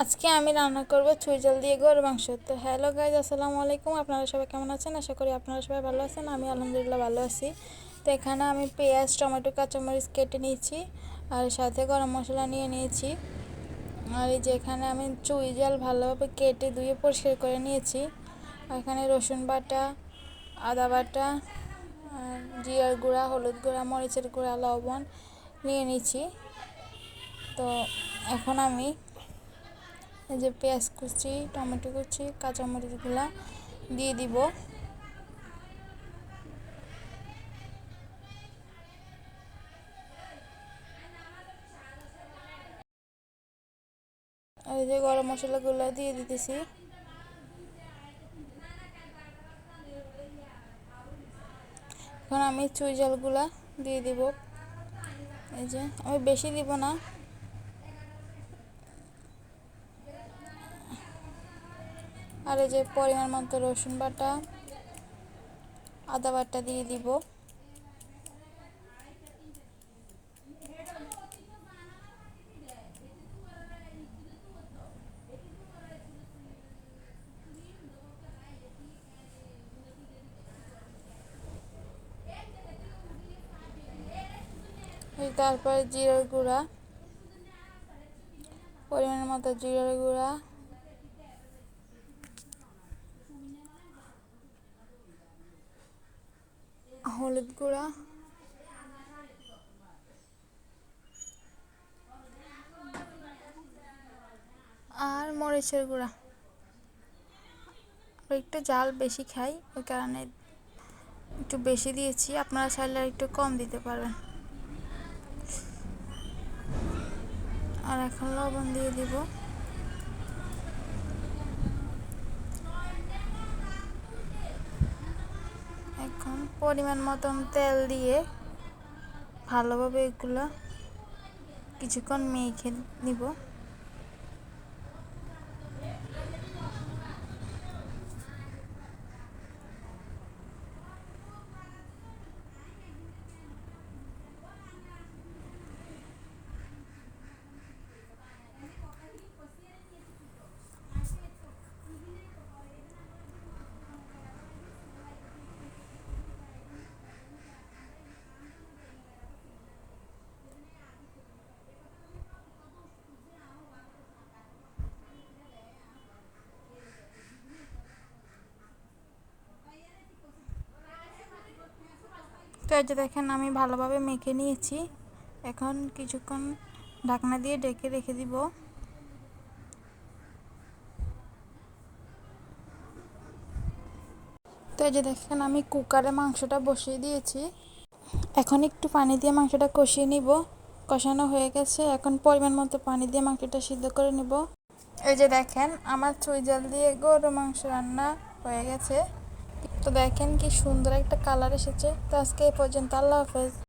আজকে আমি রান্না করব চুই ঝাল দিয়ে গরুর মাংস। তো হ্যালো গাইজ, আসসালামু আলাইকুম। আপনারা সবাই কেমন আছেন? আশা করি আপনারা সবাই ভালো আছেন। আমি আলহামদুলিল্লাহ ভালো আছি। তো এখানে আমি পেঁয়াজ, টমেটো, কাঁচামরিচ কেটে নিয়েছি, আর সাথে গরম মশলা নিয়ে নিয়েছি। আর এই যে এখানে আমি চুই ঝাল ভালোভাবে কেটে ধুয়ে পরিষ্কার করে নিয়েছি। আর এখানে রসুন বাটা, আদা বাটা, আর জিরার গুঁড়া, হলুদ গুঁড়া, মরিচের গুঁড়া, লবণ নিয়ে নিয়েছি। তো এখন আমি এই যে পেঁয়াজ কুচি, টমেটো কুচি, কাঁচামরিচগুলা দিয়ে দিব। আর এই যে গরম মশলাগুলো দিয়ে দিতেছি। এখন আমি চুই ঝালগুলা দিয়ে দিব। এই যে আমি বেশি দিব না। আর এই যে পরিমাণ মতো রসুন বাটা, আদা বাটা দিয়ে দিব। তারপর জিরার গুঁড়া, পরিমাণ মতো জিরার গুঁড়া, হলুদ গুঁড়া, আর মরিচের গুঁড়া। একটু ঝাল বেশি খাই, ওই কারণে একটু বেশি দিয়েছি। আপনারা চাইলে একটু কম দিতে পারবেন। আর এখন লবণ দিয়ে দিব। এখন পরিমাণ মতন তেল দিয়ে ভালোভাবে এগুলো কিছুক্ষণ মেখে নিব। তো এই যে দেখেন আমি ভালোভাবে মেখে নিয়েছি। এখন কিছুক্ষণ ঢাকনা দিয়ে ঢেকে রেখে দিব। তো এই যে দেখেন আমি কুকারে মাংসটা বসিয়ে দিয়েছি। এখন একটু পানি দিয়ে মাংসটা কষিয়ে নিব। কষানো হয়ে গেছে, এখন পরিমাণ মতো পানি দিয়ে মাংসটা সিদ্ধ করে নিব। এই যে দেখেন আমার চুই ঝাল দিয়ে গরুর মাংস রান্না হয়ে গেছে। তো দেখেন কি সুন্দর একটা কালার এসেছে। তো আজকে এই পর্যন্ত, আল্লাহ হাফেজ।